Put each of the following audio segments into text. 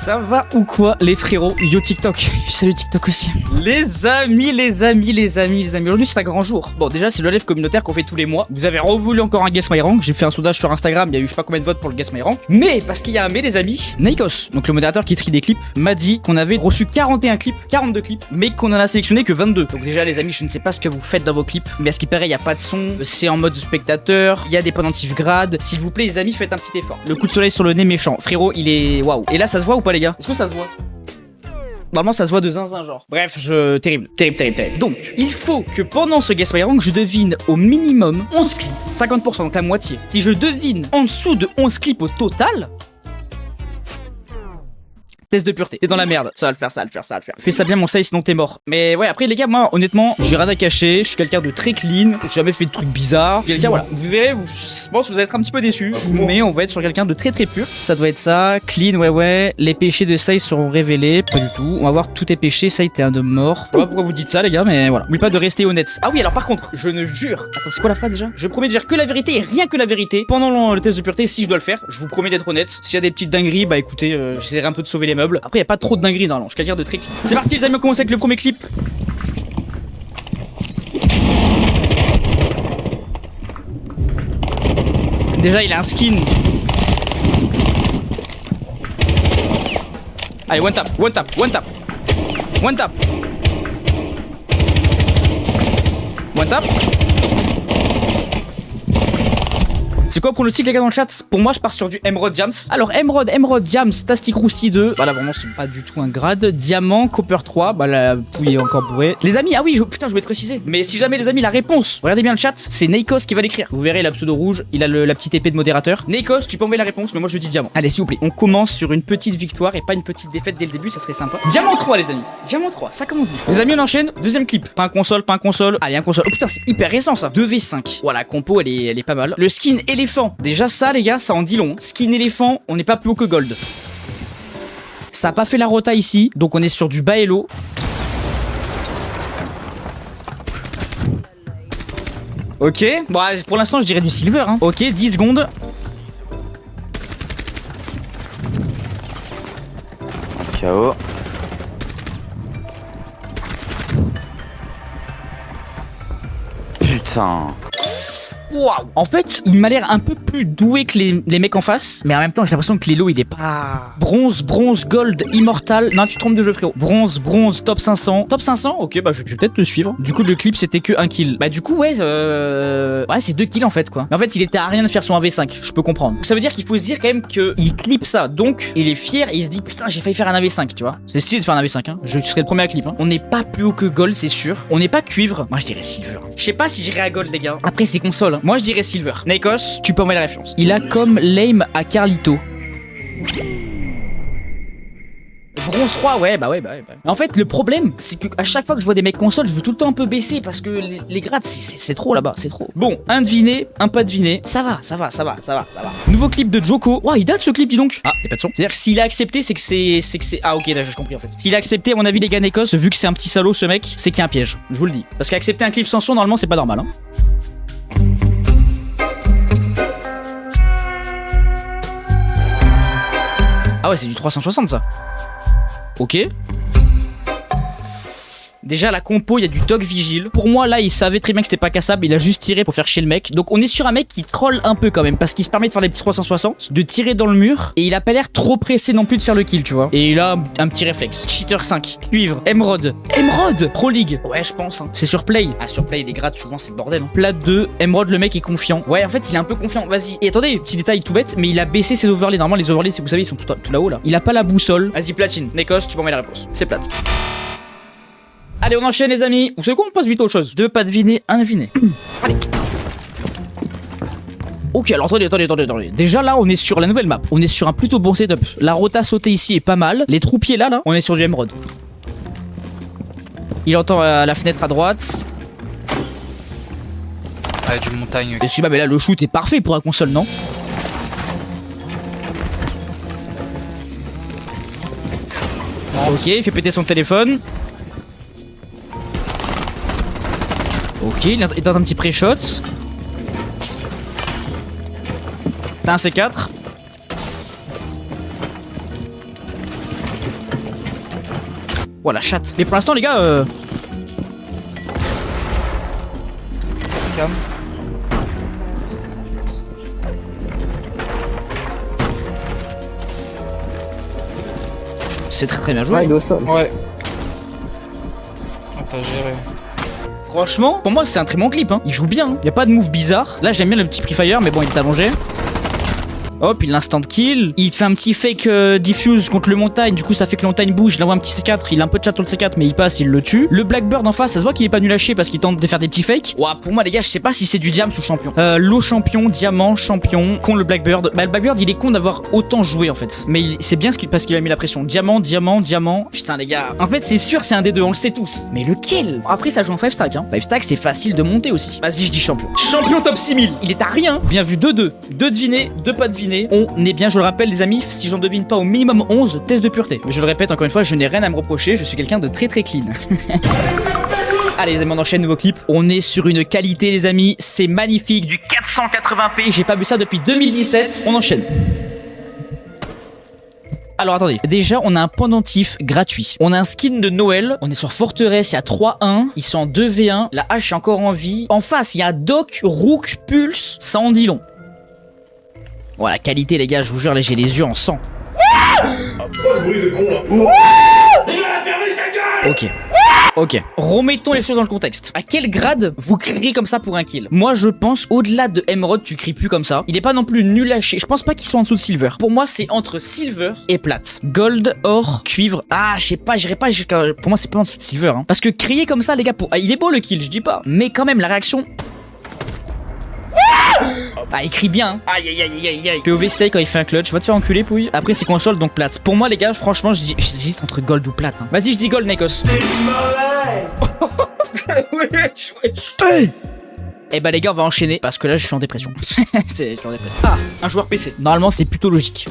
Ça va ou quoi les frérots? Yo TikTok, salut TikTok aussi. Les amis, aujourd'hui c'est un grand jour. Bon déjà c'est le live communautaire qu'on fait tous les mois. Vous avez revoulu encore un Guess My Rank. J'ai fait un sondage sur Instagram, il y a eu je sais pas combien de votes pour le Guess My Rank. Mais parce qu'il y a un mais les amis, Nikos, donc le modérateur qui trie des clips, m'a dit qu'on avait reçu 41 clips, 42 clips, mais qu'on en a sélectionné que 22. Donc déjà les amis, je ne sais pas ce que vous faites dans vos clips, mais à ce qui paraît il n'y a pas de son, c'est en mode spectateur, il y a des pendentifs grades. S'il vous plaît les amis, faites un petit effort. Le coup de soleil sur le nez méchant, frérot il est waouh. Et là ça se voit ou pas les gars? Est-ce que ça se voit? Normalement ça se voit de zinzin genre. Bref, terrible. Donc, il faut que pendant ce Guess My Rank, je devine au minimum 11 clips. 50%, donc la moitié. Si je devine en dessous de 11 clips au total... Test de pureté. T'es dans la merde. Ça va le faire. Fais ça bien mon saï, sinon t'es mort. Mais ouais, après les gars, moi honnêtement, j'ai rien à cacher. Je suis quelqu'un de très clean. J'ai jamais fait de trucs bizarres. Quelqu'un, voilà. Vous verrez, je pense que vous allez être un petit peu déçus. Mais on va être sur quelqu'un de très pur. Ça doit être ça. Clean, ouais. Les péchés de Saï seront révélés. Pas du tout. On va voir tous tes péchés. Saï, t'es un homme mort. Je sais pas pourquoi vous dites ça, les gars, mais voilà. N'oubliez pas de rester honnête. Ah oui, alors par contre, je ne jure. Attends, c'est quoi la phrase déjà? Je promets de dire que la vérité et rien que la vérité. Pendant le test de pureté, si je dois le faire, je vous promets d'être honnête. S'il y a des petites dingueries, bah écoutez, j'essaierai un peu de sauver les meubles. Après, y a pas trop de dinguerie dans l'ange, je suis quelqu'un de très clean. C'est parti les amis, on commence avec le premier clip. Déjà il a un skin. Allez, one tap. C'est quoi pour le titre les gars dans le chat? Pour moi je pars sur du Emerald Diams. Alors Emerald Diams, Tastic Rousty 2. Bah là vraiment c'est pas du tout un grade. Diamant, Copper 3. Bah la pouille est encore bourrée. Les amis, ah oui, putain je voulais te préciser. Mais si jamais les amis la réponse, regardez bien le chat, c'est Nikos qui va l'écrire. Vous verrez la pseudo rouge, il a la petite épée de modérateur. Nikos, tu peux envoyer la réponse, mais moi je dis diamant. Allez s'il vous plaît, on commence sur une petite victoire et pas une petite défaite dès le début, ça serait sympa. Diamant 3 les amis. Diamant 3, ça commence bien. Les amis on enchaîne, deuxième clip. Pas un console. Allez un console. Oh putain c'est hyper récent ça. 2v5. Voilà, la compo elle est pas mal. Le skin éléphant. Déjà ça les gars, ça en dit long. Skin éléphant, on n'est pas plus haut que gold. Ça a pas fait la rota ici, donc on est sur du bas elo. Ok, bon pour l'instant je dirais du silver hein. Ok, 10 secondes. Ciao. Putain. Waouh. En fait, il m'a l'air un peu plus doué que les mecs en face, mais en même temps, j'ai l'impression que l'élo il est pas bronze, gold, immortal. Non, tu te trompes de jeu frérot. Bronze, top 500. Top 500. OK, bah je vais peut-être te suivre. Du coup, le clip c'était que un kill. Bah du coup, ouais c'est 2 kills en fait quoi. Mais en fait, il était à rien de faire son 1v5, je peux comprendre. Donc, ça veut dire qu'il faut se dire quand même que il clip ça. Donc, il est fier et il se dit putain, j'ai failli faire un 1v5, tu vois. C'est stylé de faire un 1v5 hein. Je serai le premier à clip hein. On n'est pas plus haut que gold, c'est sûr. On n'est pas cuivre. Moi, je dirais silver. Je sais pas si j'irai à gold les gars. Après, c'est console hein. Moi je dirais silver. Nikos, tu peux envoyer la référence. Il a comme l'aim à Carlito. Bronze 3, ouais. En fait, le problème, c'est qu'à chaque fois que je vois des mecs console, je veux tout le temps un peu baisser parce que les grades, c'est trop là-bas, c'est trop. Bon, un deviné, un pas deviné. Ça va. Nouveau clip de Joko. Ouah, il date ce clip, dis donc. Ah, y'a pas de son. C'est-à-dire que s'il a accepté, c'est que c'est. Ah, ok, là, j'ai compris en fait. S'il a accepté, à mon avis, les gars, Nikos, vu que c'est un petit salaud ce mec, c'est qu'il y a un piège. Je vous le dis. Parce qu'accepter un clip sans son, normalement, c'est pas normal, hein. Ah ouais, c'est du 360 ça. Ok. Déjà la compo, il y a du Dog Vigile. Pour moi là, il savait très bien que c'était pas cassable, il a juste tiré pour faire chier le mec. Donc on est sur un mec qui troll un peu quand même, parce qu'il se permet de faire des petits 360, de tirer dans le mur, et il a pas l'air trop pressé non plus de faire le kill, tu vois. Et il a un petit réflexe. Cheater 5, cuivre, Emerald, Pro League. Ouais, je pense hein. C'est sur Play. Ah, sur Play les grades souvent c'est le bordel hein. Plat 2, Emerald, le mec est confiant. Ouais, en fait il est un peu confiant, vas-y. Et attendez, petit détail tout bête, mais il a baissé ses overlays. Normalement les overlays, vous savez, ils sont tout là-haut là. Il a pas la boussole. Vas-y platine, Nikos, tu peux envoyer la réponse. C'est plate. Allez, on enchaîne les amis. Vous savez quoi, on passe vite aux choses. 2 pas deviner, un deviné. Allez. Ok, alors attendez. Déjà là, on est sur la nouvelle map. On est sur un plutôt bon setup. La rota sautée ici est pas mal. Les troupiers là, on est sur du Emerald. Il entend la fenêtre à droite. Ah, du montagne. Et si, bah, mais là, le shoot est parfait pour la console, non? Ok, il fait péter son téléphone. Ok, il tente un petit pré-shot. T'as un C4. Oh la chatte. Mais pour l'instant les gars Cam. c'est très très bien joué. Ouais, il est au sol. Ouais. Ah, t'as géré. Franchement, pour moi c'est un très bon clip hein. Il joue bien, hein. Y a pas de move bizarre. Là j'aime bien le petit Free Fire mais bon il est allongé. Hop, il instant kill. Il fait un petit fake diffuse contre le montagne. Du coup, ça fait que le montagne bouge. Il envoie un petit C4. Il a un peu de chat sur le C4, mais il passe, il le tue. Le Blackbird en face, ça se voit qu'il est pas nul à chier parce qu'il tente de faire des petits fakes. Ouah, pour moi, les gars, je sais pas si c'est du diam ou champion. Low champion, diamant, champion. Con le Blackbird. Bah, le Blackbird, il est con d'avoir autant joué en fait. Mais c'est bien parce qu'il a mis la pression. Diamant, diamant, diamant. Putain, les gars. En fait, c'est sûr, c'est un des deux, on le sait tous. Mais lequel? Après, ça joue en 5 stack. Hein. 5 stack, c'est facile de monter aussi. Vas-y, je dis champion. Champion top 6000. Il est à rien. Bien vu, 2-2. 2 devinés, 2 pas devinés. On est bien. Je le rappelle les amis, si j'en devine pas au minimum 11, test de pureté. Mais je le répète encore une fois, je n'ai rien à me reprocher, je suis quelqu'un de très très clean. Allez les amis, on enchaîne, nouveau clip. On est sur une qualité les amis, c'est magnifique, du 480p, j'ai pas vu ça depuis 2017. On enchaîne. Alors attendez, déjà on a un pendentif gratuit. On a un skin de Noël, on est sur Forteresse, il y a 3-1, ils sont en 2v1, la hache est encore en vie. En face, il y a Doc, Rook, Pulse, ça en dit long. Voilà, qualité les gars, je vous jure, là j'ai les yeux en sang. Ok. Ok. Remettons les choses dans le contexte. À quel grade vous criez comme ça pour un kill? Moi je pense au-delà de Emerald, tu cries plus comme ça. Il est pas non plus nul à chier. Je pense pas qu'ils soient en dessous de Silver. Pour moi c'est entre Silver et Plate. Gold, or, cuivre. Ah je sais pas, j'irai pas jusqu'à... Pour moi c'est pas en dessous de Silver. Hein. Parce que crier comme ça les gars, il est beau le kill, je dis pas. Mais quand même la réaction... Ah, il crie bien. Hein. Aïe aïe aïe aïe aïe. POV say quand il fait un clutch. Va te faire enculer, pouille. Après, c'est console donc plate. Pour moi, les gars, franchement, j'hésite entre gold ou plate. Hein. Vas-y, je dis gold, Nekos. Hey. Eh bah, les gars, on va enchaîner parce que là, je suis en dépression. Je suis en dépression. Ah, un joueur PC. Normalement, c'est plutôt logique.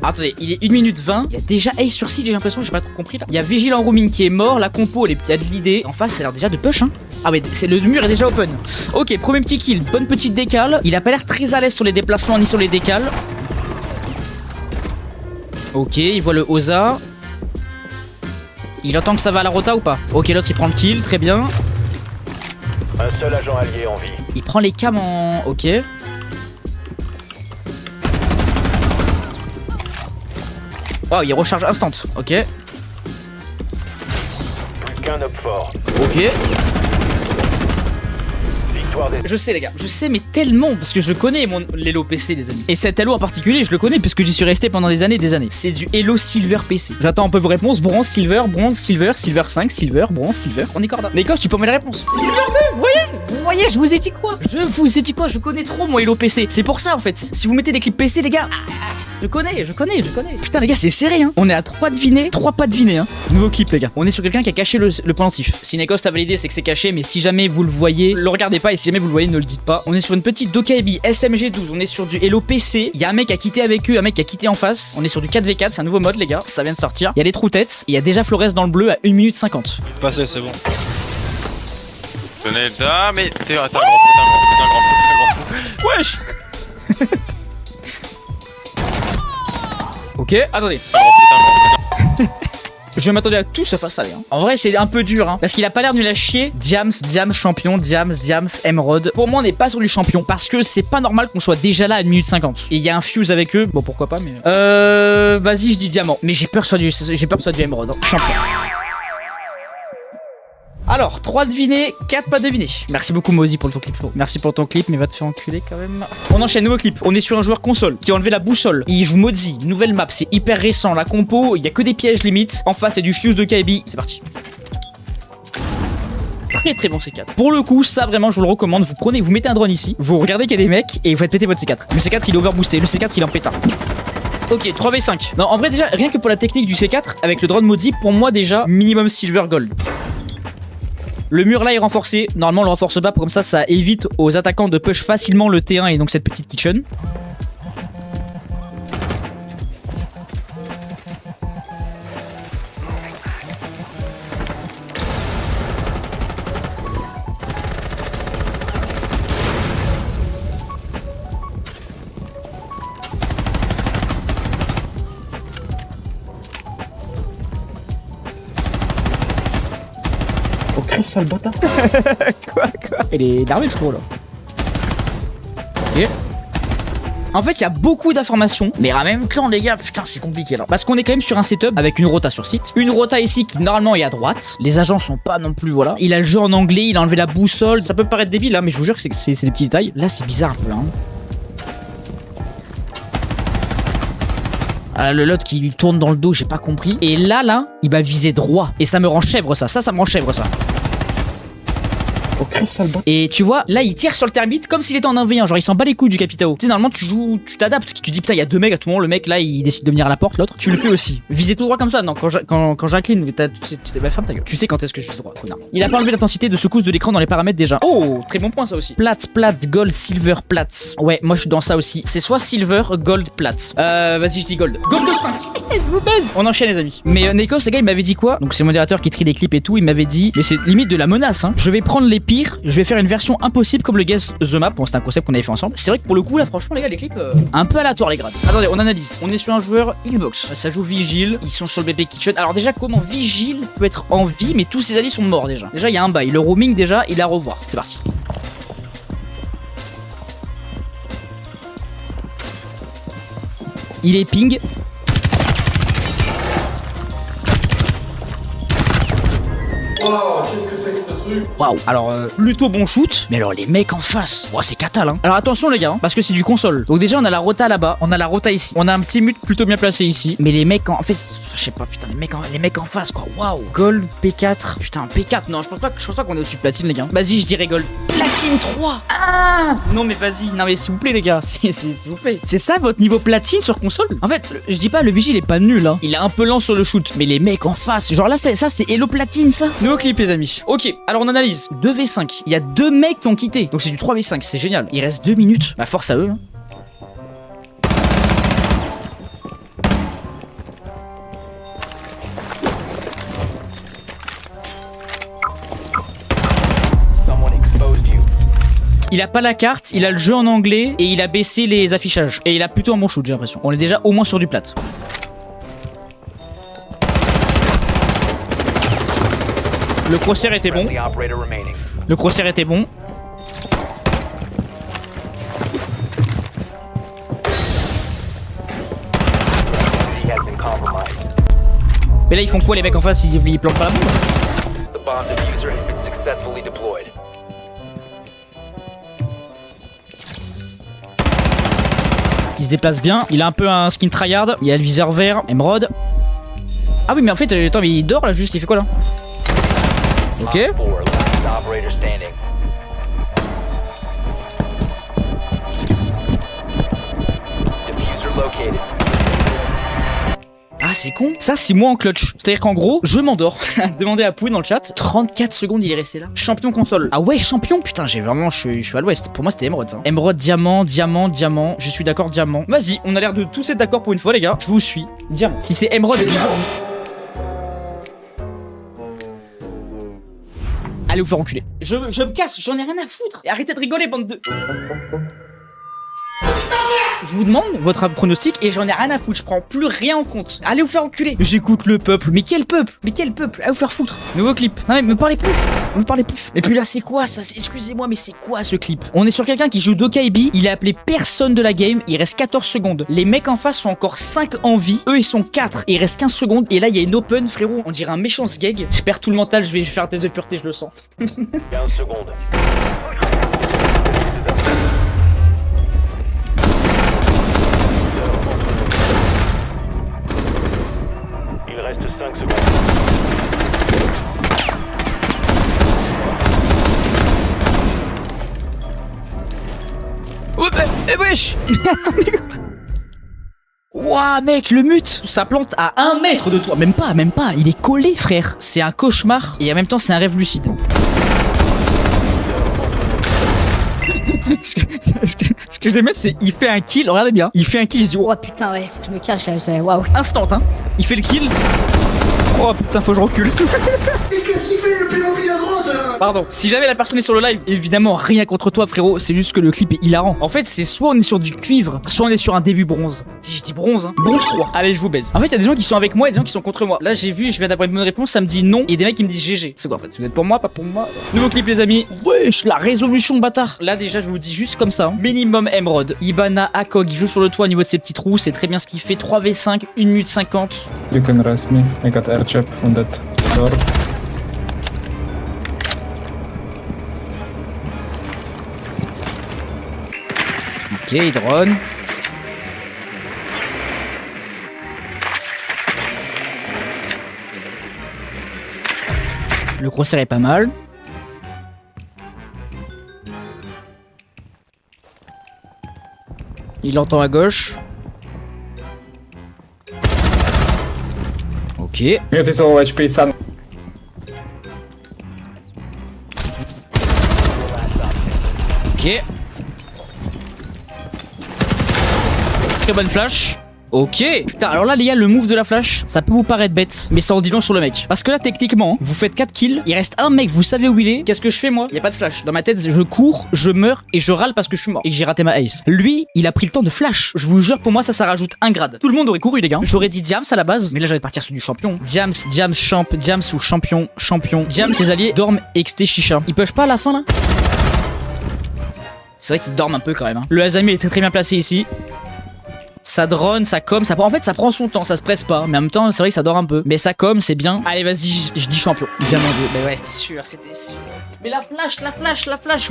Attendez, il est 1 minute 20. Il y a déjà Ace sur site, j'ai l'impression, j'ai pas trop compris là. Il y a Vigil en roaming qui est mort, la compo, elle a de l'idée. En face, ça a l'air déjà de push, hein. Ah ouais, le mur est déjà open. Ok, premier petit kill, bonne petite décale. Il a pas l'air très à l'aise sur les déplacements ni sur les décales. Ok, il voit le Oza. Il entend que ça va à la rota ou pas? Ok, l'autre il prend le kill, très bien. Un seul agent allié en vie. Il prend les cams en... Ok. Oh, il recharge instant. Ok. Plus qu'un homme fort. Ok. Victoire des... Je sais les gars, je sais mais tellement parce que je connais l'Elo PC les amis. Et cet Elo en particulier je le connais puisque j'y suis resté pendant des années et des années. C'est du Elo Silver PC. J'attends un peu vos réponses. Bronze, Silver, Silver 5, Silver, Bronze, Silver. On est corda. Nekos, tu peux mettre la réponse. Silver 2, vous voyez, je vous ai dit quoi? Je connais trop mon Elo PC. C'est pour ça en fait. Si vous mettez des clips PC les gars... Je connais. Putain les gars c'est serré hein. On est à 3 devinés, 3 pas devinés hein. Nouveau clip les gars. On est sur quelqu'un qui a caché le pendentif. Si Nekos t'a validé c'est que c'est caché, mais si jamais vous le voyez, le regardez pas, et si jamais vous le voyez ne le dites pas. On est sur une petite Dokaebi SMG12, on est sur du Elo PC. Il y a un mec qui a quitté avec eux, un mec qui a quitté en face. On est sur du 4v4, c'est un nouveau mode les gars, ça vient de sortir. Il y a les trous têtes, il y a déjà Flores dans le bleu à 1 minute 50. Passé, c'est bon. Tenez, ah mais t'es un grand fou. Wesh. Ok, attendez. Je m'attendais à tout sauf à ça, les gars. En vrai, c'est un peu dur, hein. Parce qu'il a pas l'air nul à chier. Diams, champion, Diams, Emerald. Pour moi, on n'est pas sur du champion. Parce que c'est pas normal qu'on soit déjà là à 1 minute 50. Et il y a un fuse avec eux. Bon, pourquoi pas, mais. Vas-y, je dis diamant. Mais j'ai peur que ce soit du Emerald. Hein. Champion. Alors, 3 devinés, 4 pas devinés. Merci beaucoup Mozi pour ton clip. Merci pour ton clip, mais va te faire enculer quand même. On enchaîne, nouveau clip. On est sur un joueur console qui a enlevé la boussole. Il joue Mozi, nouvelle map, c'est hyper récent. La compo, il y a que des pièges limite. En face, c'est du fuse de Kaibi. C'est parti. Très très bon C4. Pour le coup, ça vraiment, je vous le recommande. Vous mettez un drone ici, vous regardez qu'il y a des mecs et vous faites péter votre C4. Le C4 il est overboosté, le C4 il est en pétard. Ok, 3v5. Non, en vrai, déjà, rien que pour la technique du C4, avec le drone Mozi, pour moi déjà, minimum silver gold. Le mur là est renforcé, normalement on le renforce pas, comme ça évite aux attaquants de push facilement le T1 et donc cette petite kitchen. Crève sale bâtard. Quoi elle est énervée le frérot là. Ok. En fait, il y a beaucoup d'informations, mais en même temps, les gars, putain, c'est compliqué là. Parce qu'on est quand même sur un setup avec une rota sur site. Une rota ici qui normalement est à droite. Les agents sont pas non plus, voilà. Il a le jeu en anglais, il a enlevé la boussole. Ça peut paraître débile, hein, mais je vous jure que c'est des petits détails. Là, c'est bizarre un peu, hein. Ah, le lot qui lui tourne dans le dos, j'ai pas compris. Et là, il va viser droit. Et ça me rend chèvre, ça. Ça me rend chèvre, ça. Et tu vois, là il tire sur le termite comme s'il était en 1v1, genre il s'en bat les couilles du Capitao. Tu sais, normalement tu joues, tu t'adaptes, tu dis putain, il y a deux mecs à tout moment, le mec là il décide de venir à la porte, l'autre, tu le fais aussi. Viser tout droit comme ça, non, quand j'incline, ferme ta gueule. Tu sais quand est-ce que je vise droit, connard. Il a pas enlevé l'intensité de secousse de l'écran dans les paramètres déjà. Oh, très bon point ça aussi. Plate, gold, silver, plate. Ouais, moi je suis dans ça aussi. C'est soit silver, gold, plate. Vas-y, je dis gold. Gold de 5. Je vous baise. On enchaîne les amis. Mais Nekos, les gars, il m'avait dit quoi? Donc c'est le modérateur qui trie les clips et tout, il m'avait dit, mais c'est limite de la menace, hein. Je vais prendre les pires, je vais faire une version impossible comme le Guess the Map. Bon, c'est un concept qu'on avait fait ensemble. C'est vrai que pour le coup, là, franchement, les gars, les clips, un peu aléatoires, les grades. Attendez, on analyse. On est sur un joueur Xbox. Ça joue Vigile. Ils sont sur le BP Kitchen. Alors, déjà, comment Vigile peut être en vie, mais tous ses alliés sont morts déjà. Déjà, il y a un bail. Le roaming, déjà, il est à revoir. C'est parti. Il est ping. Wow, qu'est-ce que c'est que ce truc? Waouh. Alors plutôt bon shoot, mais alors les mecs en face, oh, c'est catal hein. Alors attention les gars, hein, parce que c'est du console. Donc déjà on a la rota là-bas, on a la rota ici, on a un petit mute plutôt bien placé ici. Mais les mecs en fait, je sais pas, putain, les mecs en face quoi. Waouh. Gold P4. Putain, P4. Non, je pense pas qu'on est au-dessus de platine les gars. Vas-y, je dirais gold. Platine 3. Ah non mais vas-y, non mais s'il vous plaît les gars, s'il vous plaît. C'est ça votre niveau platine sur console? En fait, je dis pas le vigile est pas nul hein. Il est un peu lent sur le shoot, mais les mecs en face, genre là ça c'est Hello Platine ça. Nouveau clip les amis. Ok, alors on analyse. 2v5. Il y a deux mecs qui ont quitté. Donc c'est du 3v5, c'est génial. Il reste 2 minutes. Bah force à eux. Hein. Il a pas la carte, il a le jeu en anglais et il a baissé les affichages. Et il a plutôt un bon shoot, j'ai l'impression. On est déjà au moins sur du plat. Le crosshair était bon. Le crosshair était bon. Mais là ils font quoi les mecs en face? Ils plantent pas la bombe? Il se déplace bien, il a un peu un skin tryhard. Il a le viseur vert, émeraude. Ah oui mais en fait, attends mais il dort là juste, il fait quoi là? Ok. Ah c'est con. Ça c'est moi en clutch. C'est à dire qu'en gros je m'endors. Demandez à Pouille dans le chat. 34 secondes il est resté là. Champion console. Ah ouais champion. Putain j'ai vraiment, je suis à l'ouest. Pour moi c'était émeraude ça. Émeraude, diamant, diamant, diamant. Je suis d'accord diamant. Vas-y on a l'air de tous être d'accord pour une fois les gars. Je vous suis. Diamant. Si c'est émeraude et diamant. Allez vous faire enculer. Je me casse, j'en ai rien à foutre. Et arrêtez de rigoler, bande de... Je vous demande votre pronostic et j'en ai rien à foutre. Je prends plus rien en compte. Allez vous faire enculer. J'écoute le peuple. Mais quel peuple? Mais quel peuple? Allez vous faire foutre. Nouveau clip. Non mais me parlez plus. Me parlez plus. Et puis là c'est quoi ça? Excusez-moi mais c'est quoi ce clip? On est sur quelqu'un qui joue Dokaibi. Il a appelé personne de la game. Il reste 14 secondes. Les mecs en face sont encore 5 en vie. Eux ils sont 4. Il reste 15 secondes. Et là il y a une open frérot. On dirait un méchant sgeg. Je perds tout le mental. Je vais faire des œufs pureté, je le sens. 15 secondes. Il reste 5 secondes. Oh, wesh. Ouah mec, le mute, ça plante à 1 mètre de toi. Même pas, il est collé frère. C'est un cauchemar et en même temps c'est un rêve lucide. Ce que j'aime c'est il fait un kill, regardez bien. Il fait un kill, il se dit Oh putain ouais, faut que je me cache là, waouh. Instant hein. Il fait le kill. Oh putain faut que je recule. Et qu'est-ce qu'il fait le plus mobile à droite là? Pardon. Si jamais la personne est sur le live, évidemment, rien contre toi, frérot. C'est juste que le clip est hilarant. En fait, c'est soit on est sur du cuivre, soit on est sur un début bronze. Si je dis bronze, hein. Bronze 3. Allez, je vous baise. En fait, il y a des gens qui sont avec moi et des gens qui sont contre moi. Là, j'ai vu, je viens d'avoir une bonne réponse, ça me dit non. Et des mecs qui me disent GG. C'est quoi en fait? Vous êtes pour moi, pas pour moi? Nouveau clip, les amis. Wesh, la résolution, bâtard. Là, déjà, je vous dis juste comme ça. Hein. Minimum Emerald. Ibana, Akog, il joue sur le toit au niveau de ses petits trous. C'est très bien ce qu'il fait. 3v5, 1 minute 50. You can rest me. I got air chip on that door. Ok, drone. Le crosshair est pas mal. Il entend à gauche. Ok. Mute is all HP, son. Ok. Très bonne flash. Ok. Putain, alors là les gars, le move de la flash, ça peut vous paraître bête, mais ça en dit long sur le mec. Parce que là techniquement, vous faites 4 kills, il reste un mec, vous savez où il est. Qu'est-ce que je fais moi? Y a pas de flash. Dans ma tête, je cours, je meurs et je râle parce que je suis mort et que j'ai raté ma ace. Lui, il a pris le temps de flash. Je vous jure, pour moi ça rajoute un grade. Tout le monde aurait couru les gars. J'aurais dit Diams à la base, mais là j'allais partir sur du champion. Diams, champ, Diams ou champion, champion. Diams, ses alliés dorment XT chicha. Ils push pas à la fin là? C'est vrai qu'ils dorment un peu quand même. Hein. Le Azami est très bien placé ici. Ça drone, ça com, ça prend. En fait, ça prend son temps, ça se presse pas. Mais en même temps, c'est vrai que ça dort un peu. Mais ça com, c'est bien. Allez, vas-y, je dis champion. Diamant 2. Bah ouais, c'était sûr. Mais la flash, je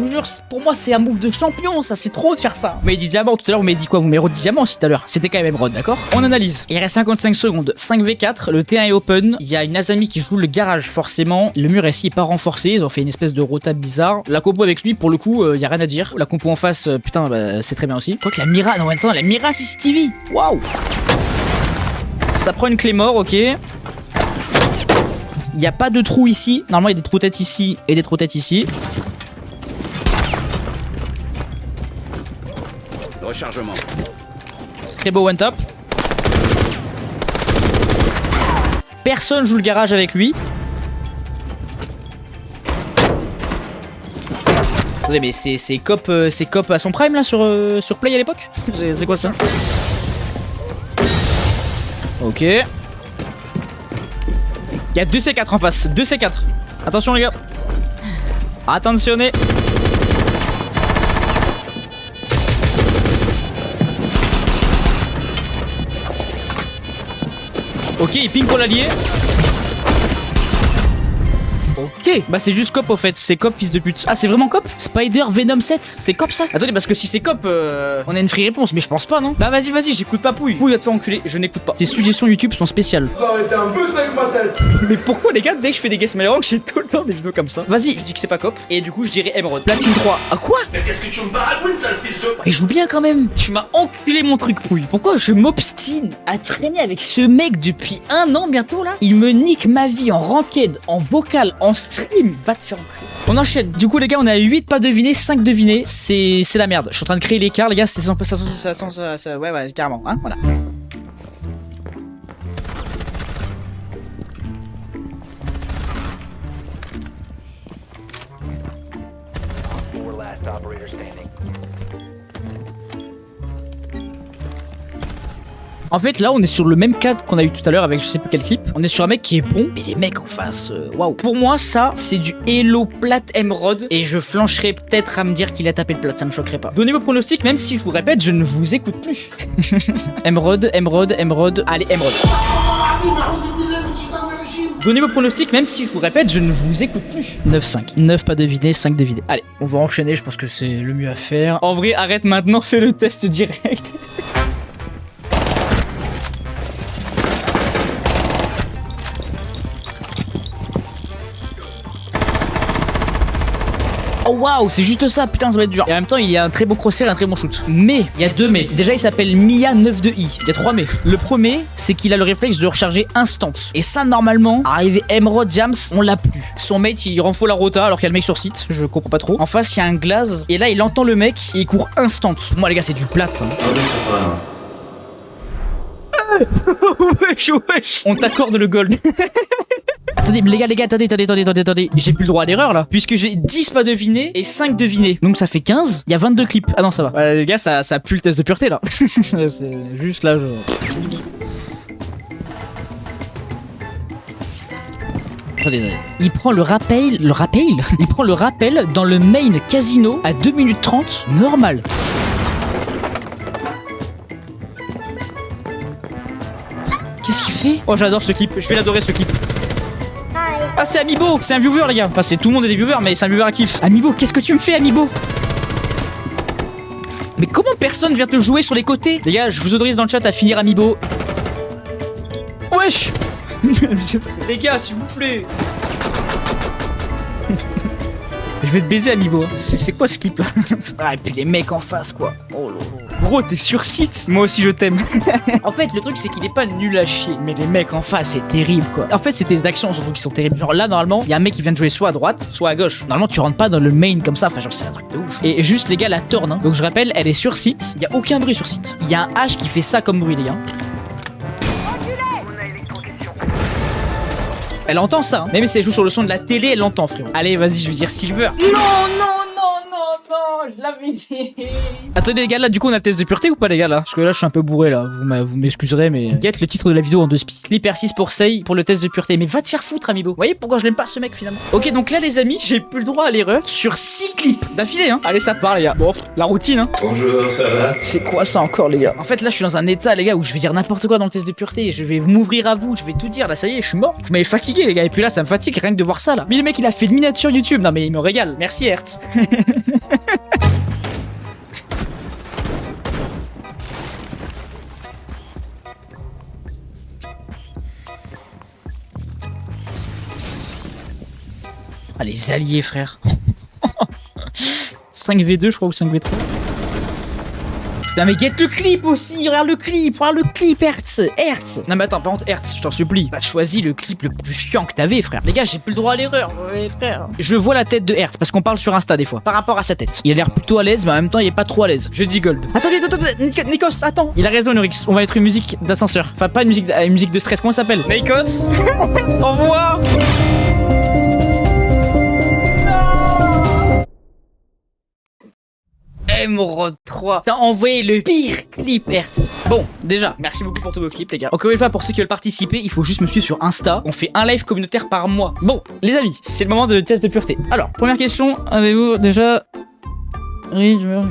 vous jure, pour moi, c'est un move de champion, ça. C'est trop de faire ça. Mais il dit diamant tout à l'heure, vous m'avez dit quoi? Vous m'avez redit diamant aussi tout à l'heure. C'était quand même Emerald, d'accord? On analyse. Il reste 55 secondes. 5v4, le T1 est open. Il y a une Azami qui joue le garage, forcément. Le mur ici est pas renforcé. Ils ont fait une espèce de rota bizarre. La compo avec lui, pour le coup, y a rien à dire. La compo en face, putain, bah, c'est très bien aussi. Quoi que la Mira, non, attends, la Mira CCTV. Waouh! Ça prend une clé mort, ok. Il n'y a pas de trou ici. Normalement, il y a des trous têtes ici et des trous têtes ici. Rechargement. Très beau one top. Personne joue le garage avec lui. Attendez, mais c'est cop à son prime là sur Play à l'époque? C'est quoi ça? Ok. Il y a 2 C4 en face. 2 C4. Attention les gars. Attentionnez. Ok, il ping pour l'allié. Ok, bah c'est juste cop au fait, c'est cop fils de pute. Ah c'est vraiment cop? Spider Venom 7, c'est cop ça? Attendez, parce que si c'est cop, on a une free réponse, mais je pense pas non? Bah vas-y, j'écoute pas Pouille. Pouille va te faire enculer, je n'écoute pas. Tes suggestions YouTube sont spéciales. Vous arrêtez un peu avec ma tête. Mais pourquoi les gars, dès que je fais des guests Myrank, j'ai tout le temps des vidéos comme ça? Vas-y, je dis que c'est pas cop, et du coup je dirais Emerald. Platine 3. Ah quoi? Mais qu'est-ce que tu me baragouines, sale fils de... Il joue bien quand même. Tu m'as enculé mon truc Pouille. Pourquoi je m'obstine à traîner avec ce mec depuis 1 an bientôt là? Il me nique ma vie en ranked, en vocal, en stream. Va te faire enculer. On enchaîne. Du coup les gars, on a 8 pas devinés, 5 devinés. C'est la merde. Je suis en train de créer l'écart les gars, c'est ça, ouais, carrément, hein, voilà. Four last operator standing. En fait, là, on est sur le même cadre qu'on a eu tout à l'heure avec je sais plus quel clip. On est sur un mec qui est bon, mais les mecs en face, waouh. Pour moi, ça, c'est du Hello Plat Emerald. Et je flancherai peut-être à me dire qu'il a tapé le plat, ça me choquerait pas. Donnez vos pronostics, même si je vous répète, je ne vous écoute plus. Emerald. Allez, Emerald. Donnez vos pronostics, même si je vous répète, je ne vous écoute plus. 9-5. 9 pas devinés, 5 devinés. Allez, on va enchaîner, je pense que c'est le mieux à faire. En vrai, arrête maintenant, fais le test direct. Oh waouh, c'est juste ça, putain ça va être dur. Et en même temps il y a un très bon crosshair et un très bon shoot. Mais, il y a 2 mais. Déjà il s'appelle Mia 92i. Il y a 3 mais. Le premier, c'est qu'il a le réflexe de recharger instant. Et ça normalement, arrivé Emerald Jams, on l'a plus. Son mate il renfo la rota alors qu'il y a le mec sur site. Je comprends pas trop. En face il y a un glaze. Et là il entend le mec et il court instant. Moi les gars c'est du plat. Wesh. On t'accorde le gold. Attendez, les gars, attendez. J'ai plus le droit à l'erreur là. Puisque j'ai 10 pas devinés et 5 devinés. Donc ça fait 15. Il y a 22 clips. Ah non, ça va. Ouais, les gars, ça pue le test de pureté là. C'est juste là, genre. Attendez. Il prend le rappel Il prend le rappel dans le main casino à 2 minutes 30, normal. Qu'est-ce qu'il fait? Oh, j'adore ce clip, je vais l'adorer ce clip. Ah, c'est Amiibo, c'est un viewer les gars. Enfin, c'est tout le monde est des viewers, mais c'est un viewer actif. Amiibo, qu'est-ce que tu me fais, Amiibo? Mais comment personne vient te jouer sur les côtés? Les gars, je vous autorise dans le chat à finir Amiibo. Wesh. Les gars, s'il vous plaît. Je vais te baiser, Amiibo. C'est quoi ce clip là? Ah, et puis les mecs en face, quoi. Oh là là. Gros, t'es sur site. Moi aussi, je t'aime. En fait, le truc, c'est qu'il est pas nul à chier. Mais les mecs en face, c'est terrible, quoi. En fait, c'est tes actions surtout qui sont terribles. Genre là, normalement, il y a un mec qui vient de jouer soit à droite, soit à gauche. Normalement, tu rentres pas dans le main comme ça. Enfin, genre, c'est un truc de ouf. Et juste, les gars, la torne. Hein. Donc, je rappelle, elle est sur site. Il y a aucun bruit sur site. Il y a un H qui fait ça comme bruit, les gars. Elle entend ça, hein. Même si elle joue sur le son de la télé, elle l'entend, frérot. Allez, vas-y, je vais dire Silver. Non, je l'avais dit. Attendez, les gars, là, du coup, on a le test de pureté ou pas, les gars, là? Parce que là, je suis un peu bourré, là. Vous m'excuserez, mais. Get le titre de la vidéo en 2 spi. Clip R6 pour Sei pour le test de pureté. Mais va te faire foutre, Amiibo. Vous voyez pourquoi je l'aime pas, ce mec, finalement? Ok, donc là, les amis, j'ai plus le droit à l'erreur sur 6 clips d'affilée, hein. Allez, ça part, les gars. Bon, la routine, hein. Bonjour, ça va? C'est quoi ça encore, les gars? En fait, là, je suis dans un état, les gars, où je vais dire n'importe quoi dans le test de pureté. Je vais m'ouvrir à vous, je vais tout dire. Là, ça y est, je suis mort. Je m'avais fatigué, les gars. Et puis là, ça me fatigue rien que de voir ça, là. Mais le mec, il a fait une miniature YouTube. Non, mais il me régale. Merci, Hertz. Ah, les alliés, frère. 5v2, je crois, ou 5v3. Non mais get le clip aussi, regarde le clip, Hertz. Non mais attends, par contre Hertz, je t'en supplie, t'as choisi le clip le plus chiant que t'avais, frère. Les gars, j'ai plus le droit à l'erreur, ouais, frère. Je vois la tête de Hertz, parce qu'on parle sur Insta des fois, par rapport à sa tête. Il a l'air plutôt à l'aise, mais en même temps, il est pas trop à l'aise. Je dis gold. Attendez, Nikos, attends. Il a raison, Norix, on va mettre une musique d'ascenseur. Enfin, pas une musique de stress, comment ça s'appelle? Nikos. Au revoir. Emerald 3. T'as envoyé le pire clip, Hertz. Bon, déjà, merci beaucoup pour tous vos clips, les gars. Encore une fois, pour ceux qui veulent participer, il faut juste me suivre sur Insta. On fait un live communautaire par mois. Bon, les amis, c'est le moment de test de pureté. Alors, première question, avez-vous déjà... Oui, je me...